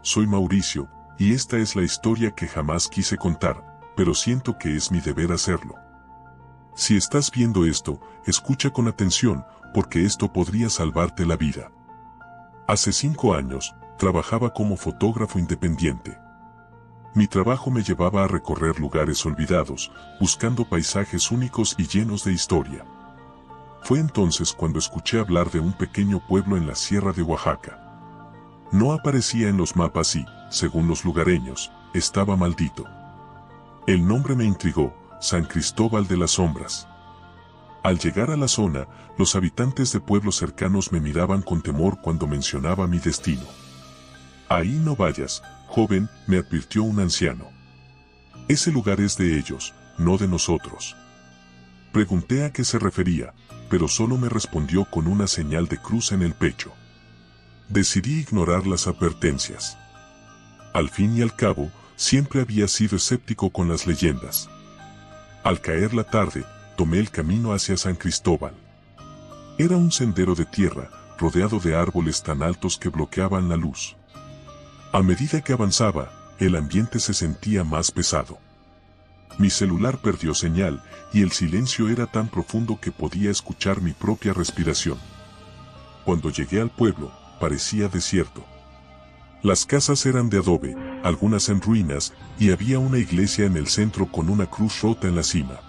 soy Mauricio, y esta es la historia que jamás quise contar, pero siento que es mi deber hacerlo. Si estás viendo esto, escucha con atención, porque esto podría salvarte la vida. Hace 5 años, trabajaba como fotógrafo independiente. Mi trabajo me llevaba a recorrer lugares olvidados, buscando paisajes únicos y llenos de historia. Fue entonces cuando escuché hablar de un pequeño pueblo en la sierra de Oaxaca. No aparecía en los mapas y, según los lugareños, estaba maldito. El nombre me intrigó, San Cristóbal de las Sombras. Al llegar a la zona, los habitantes de pueblos cercanos me miraban con temor cuando mencionaba mi destino. Ahí no vayas, joven, me advirtió un anciano. Ese lugar es de ellos, no de nosotros. Pregunté a qué se refería, pero solo me respondió con una señal de cruz en el pecho. Decidí ignorar las advertencias. Al fin y al cabo, siempre había sido escéptico con las leyendas. Al caer la tarde, tomé el camino hacia San Cristóbal. Era un sendero de tierra, rodeado de árboles tan altos que bloqueaban la luz. A medida que avanzaba, el ambiente se sentía más pesado. Mi celular perdió señal, y el silencio era tan profundo que podía escuchar mi propia respiración. Cuando llegué al pueblo, parecía desierto. Las casas eran de adobe, algunas en ruinas, y había una iglesia en el centro con una cruz rota en la cima.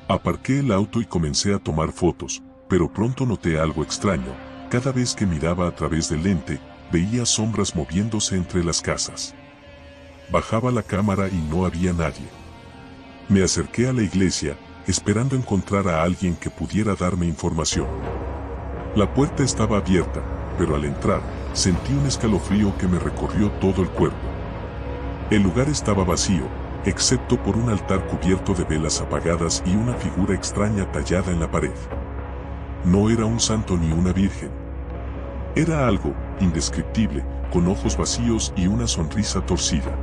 Aparqué el auto y comencé a tomar fotos, pero pronto noté algo extraño. Cada vez que miraba a través del lente, veía sombras moviéndose entre las casas. Bajaba la cámara y no había nadie. Me acerqué a la iglesia, esperando encontrar a alguien que pudiera darme información. La puerta estaba abierta, pero al entrar, sentí un escalofrío que me recorrió todo el cuerpo. El lugar estaba vacío, excepto por un altar cubierto de velas apagadas y una figura extraña tallada en la pared. No era un santo ni una virgen. Era algo indescriptible, con ojos vacíos y una sonrisa torcida.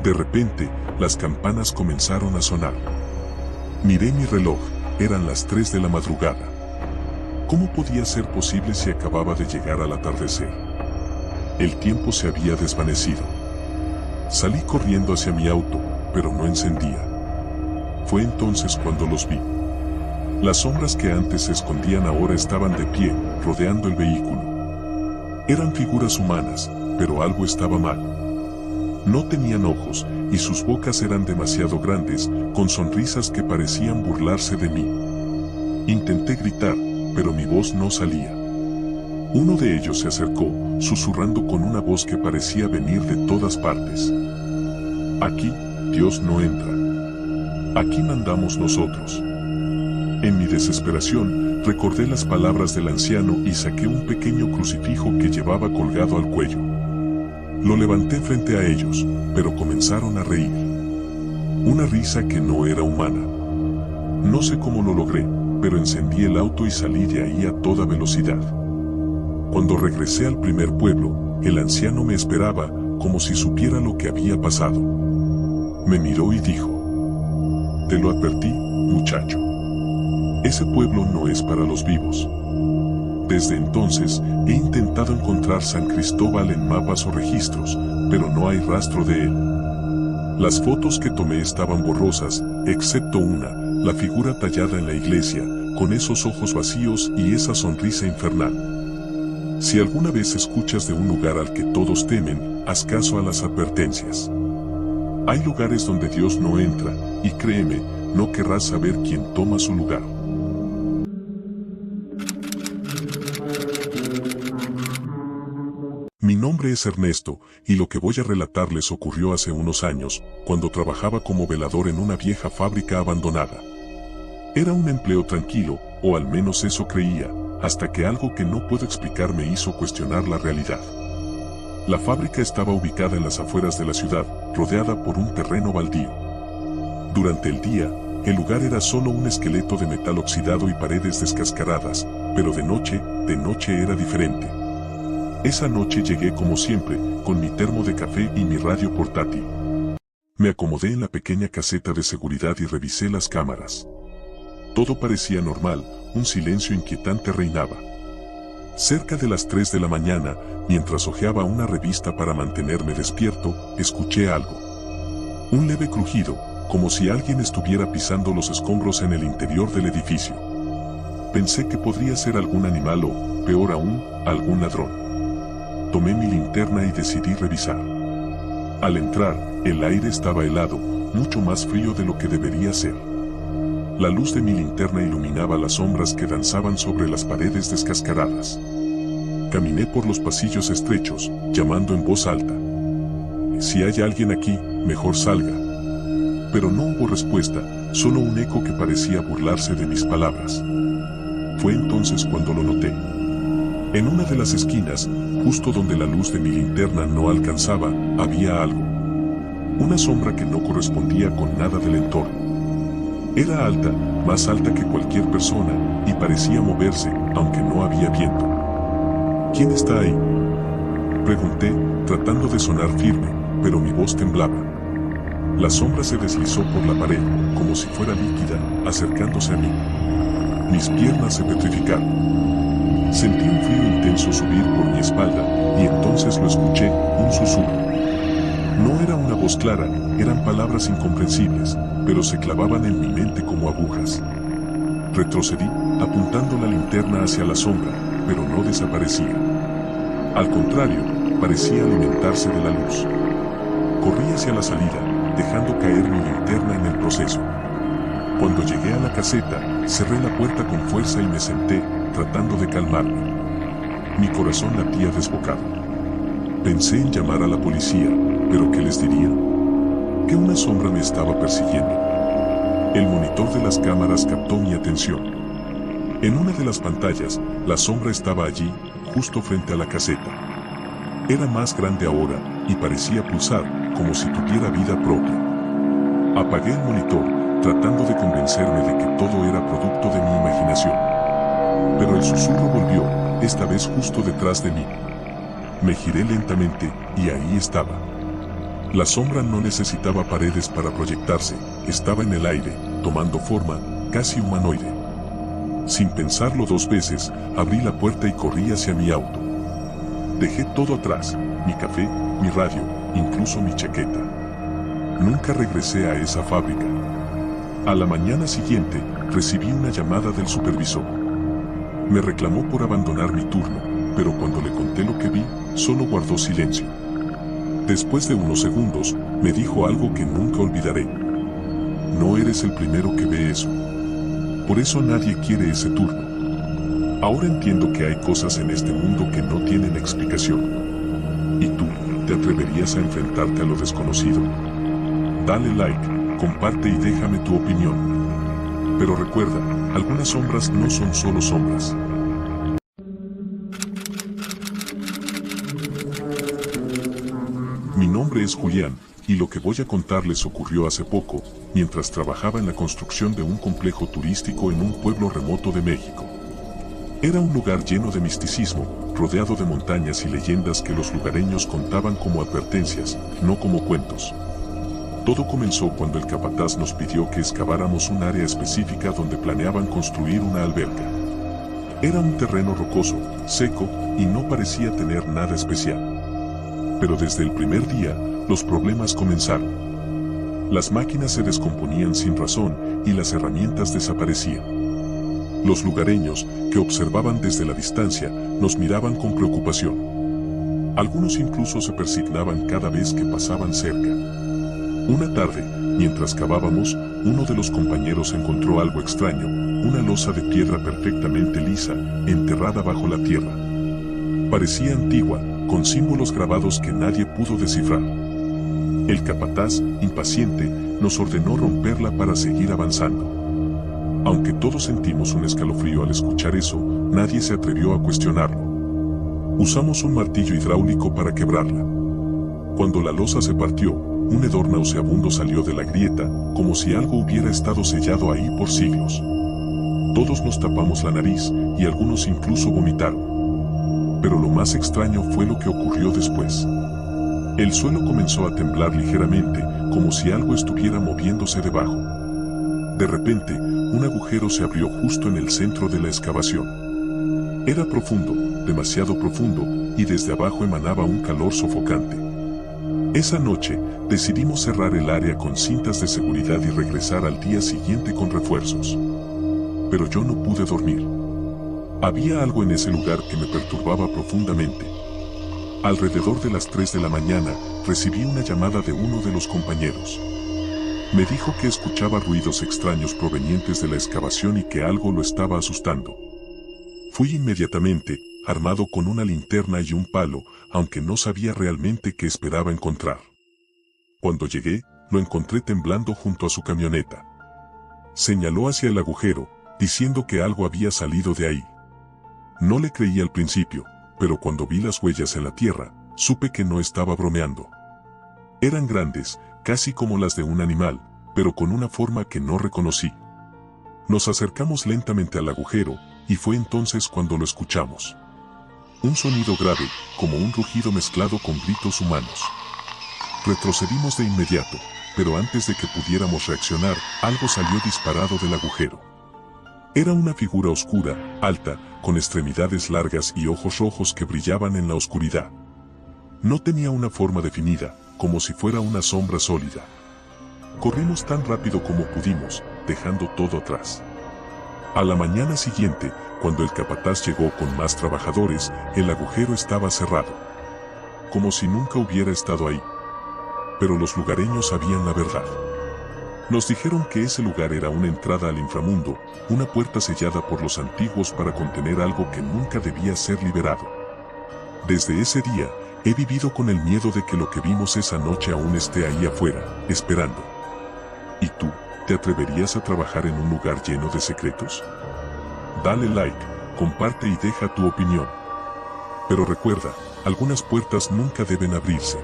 De repente, las campanas comenzaron a sonar. Miré mi reloj, eran las 3 de la madrugada. ¿Cómo podía ser posible si acababa de llegar al atardecer? El tiempo se había desvanecido. Salí corriendo hacia mi auto, pero no encendía. Fue entonces cuando los vi. Las sombras que antes se escondían ahora estaban de pie, rodeando el vehículo. Eran figuras humanas, pero algo estaba mal. No tenían ojos, y sus bocas eran demasiado grandes, con sonrisas que parecían burlarse de mí. Intenté gritar, pero mi voz no salía. Uno de ellos se acercó, susurrando con una voz que parecía venir de todas partes. Aquí, Dios no entra. Aquí mandamos nosotros. En mi desesperación, recordé las palabras del anciano y saqué un pequeño crucifijo que llevaba colgado al cuello. Lo levanté frente a ellos, pero comenzaron a reír. Una risa que no era humana. No sé cómo lo logré, pero encendí el auto y salí de ahí a toda velocidad. Cuando regresé al primer pueblo, el anciano me esperaba, como si supiera lo que había pasado. Me miró y dijo: «Te lo advertí, muchacho. Ese pueblo no es para los vivos». Desde entonces, he intentado encontrar San Cristóbal en mapas o registros, pero no hay rastro de él. Las fotos que tomé estaban borrosas, excepto una, la figura tallada en la iglesia, con esos ojos vacíos y esa sonrisa infernal. Si alguna vez escuchas de un lugar al que todos temen, haz caso a las advertencias. Hay lugares donde Dios no entra, y créeme, no querrás saber quién toma su lugar. Mi nombre es Ernesto, y lo que voy a relatarles ocurrió hace unos años, cuando trabajaba como velador en una vieja fábrica abandonada. Era un empleo tranquilo, o al menos eso creía, hasta que algo que no puedo explicar me hizo cuestionar la realidad. La fábrica estaba ubicada en las afueras de la ciudad, rodeada por un terreno baldío. Durante el día, el lugar era solo un esqueleto de metal oxidado y paredes descascaradas, pero de noche era diferente. Esa noche llegué como siempre, con mi termo de café y mi radio portátil. Me acomodé en la pequeña caseta de seguridad y revisé las cámaras. Todo parecía normal, un silencio inquietante reinaba. Cerca de las 3 de la mañana, mientras hojeaba una revista para mantenerme despierto, escuché algo. Un leve crujido, como si alguien estuviera pisando los escombros en el interior del edificio. Pensé que podría ser algún animal o, peor aún, algún ladrón. Tomé mi linterna y decidí revisar. Al entrar, el aire estaba helado, mucho más frío de lo que debería ser. La luz de mi linterna iluminaba las sombras que danzaban sobre las paredes descascaradas. Caminé por los pasillos estrechos, llamando en voz alta. Si hay alguien aquí, mejor salga. Pero no hubo respuesta, solo un eco que parecía burlarse de mis palabras. Fue entonces cuando lo noté. En una de las esquinas, justo donde la luz de mi linterna no alcanzaba, había algo. Una sombra que no correspondía con nada del entorno. Era alta, más alta que cualquier persona, y parecía moverse, aunque no había viento. ¿Quién está ahí?, pregunté, tratando de sonar firme, pero mi voz temblaba. La sombra se deslizó por la pared, como si fuera líquida, acercándose a mí. Mis piernas se petrificaron. Sentí un frío intenso subir por mi espalda, y entonces lo escuché, un susurro. No era una voz clara, eran palabras incomprensibles, pero se clavaban en mi mente como agujas. Retrocedí, apuntando la linterna hacia la sombra, pero no desaparecía. Al contrario, parecía alimentarse de la luz. Corrí hacia la salida, dejando caer mi linterna en el proceso. Cuando llegué a la caseta, cerré la puerta con fuerza y me senté, tratando de calmarme. Mi corazón latía desbocado. Pensé en llamar a la policía, pero ¿qué les diría? Que una sombra me estaba persiguiendo. El monitor de las cámaras captó mi atención. En una de las pantallas, la sombra estaba allí, justo frente a la caseta. Era más grande ahora, y parecía pulsar, como si tuviera vida propia. Apagué el monitor, tratando de convencerme de que todo era producto de mi imaginación. Pero el susurro volvió, esta vez justo detrás de mí. Me giré lentamente, y ahí estaba. La sombra no necesitaba paredes para proyectarse, estaba en el aire, tomando forma, casi humanoide. Sin pensarlo 2 veces, abrí la puerta y corrí hacia mi auto. Dejé todo atrás, mi café, mi radio, incluso mi chaqueta. Nunca regresé a esa fábrica. A la mañana siguiente, recibí una llamada del supervisor. Me reclamó por abandonar mi turno, pero cuando le conté lo que vi, solo guardó silencio. Después de unos segundos, me dijo algo que nunca olvidaré. No eres el primero que ve eso. Por eso nadie quiere ese turno. Ahora entiendo que hay cosas en este mundo que no tienen explicación. ¿Y tú, te atreverías a enfrentarte a lo desconocido? Dale like, comparte y déjame tu opinión. Pero recuerda, algunas sombras no son solo sombras. Mi nombre es Julián, y lo que voy a contarles ocurrió hace poco, mientras trabajaba en la construcción de un complejo turístico en un pueblo remoto de México. Era un lugar lleno de misticismo, rodeado de montañas y leyendas que los lugareños contaban como advertencias, no como cuentos. Todo comenzó cuando el capataz nos pidió que excaváramos un área específica donde planeaban construir una alberca. Era un terreno rocoso, seco, y no parecía tener nada especial. Pero desde el primer día, los problemas comenzaron. Las máquinas se descomponían sin razón y las herramientas desaparecían. Los lugareños, que observaban desde la distancia, nos miraban con preocupación. Algunos incluso se persignaban cada vez que pasaban cerca. Una tarde, mientras cavábamos, uno de los compañeros encontró algo extraño, una losa de piedra perfectamente lisa, enterrada bajo la tierra. Parecía antigua, con símbolos grabados que nadie pudo descifrar. El capataz, impaciente, nos ordenó romperla para seguir avanzando. Aunque todos sentimos un escalofrío al escuchar eso, nadie se atrevió a cuestionarlo. Usamos un martillo hidráulico para quebrarla. Cuando la losa se partió, un hedor nauseabundo salió de la grieta, como si algo hubiera estado sellado ahí por siglos. Todos nos tapamos la nariz, y algunos incluso vomitaron. Pero lo más extraño fue lo que ocurrió después. El suelo comenzó a temblar ligeramente, como si algo estuviera moviéndose debajo. De repente, un agujero se abrió justo en el centro de la excavación. Era profundo, demasiado profundo y desde abajo emanaba un calor sofocante. Esa noche, decidimos cerrar el área con cintas de seguridad y regresar al día siguiente con refuerzos. Pero yo no pude dormir. Había algo en ese lugar que me perturbaba profundamente. Alrededor de las 3 de la mañana, recibí una llamada de uno de los compañeros. Me dijo que escuchaba ruidos extraños provenientes de la excavación y que algo lo estaba asustando. Fui inmediatamente, armado con una linterna y un palo, aunque no sabía realmente qué esperaba encontrar. Cuando llegué, lo encontré temblando junto a su camioneta. Señaló hacia el agujero, diciendo que algo había salido de ahí. No le creí al principio, pero cuando vi las huellas en la tierra, supe que no estaba bromeando. Eran grandes, casi como las de un animal, pero con una forma que no reconocí. Nos acercamos lentamente al agujero, y fue entonces cuando lo escuchamos. Un sonido grave, como un rugido mezclado con gritos humanos. Retrocedimos de inmediato, pero antes de que pudiéramos reaccionar, algo salió disparado del agujero. Era una figura oscura, alta, con extremidades largas y ojos rojos que brillaban en la oscuridad. No tenía una forma definida, como si fuera una sombra sólida. Corrimos tan rápido como pudimos, dejando todo atrás. A la mañana siguiente, cuando el capataz llegó con más trabajadores, el agujero estaba cerrado. Como si nunca hubiera estado ahí. Pero los lugareños sabían la verdad. Nos dijeron que ese lugar era una entrada al inframundo, una puerta sellada por los antiguos para contener algo que nunca debía ser liberado. Desde ese día, he vivido con el miedo de que lo que vimos esa noche aún esté ahí afuera, esperando. ¿Y tú, te atreverías a trabajar en un lugar lleno de secretos? Dale like, comparte y deja tu opinión. Pero recuerda, algunas puertas nunca deben abrirse.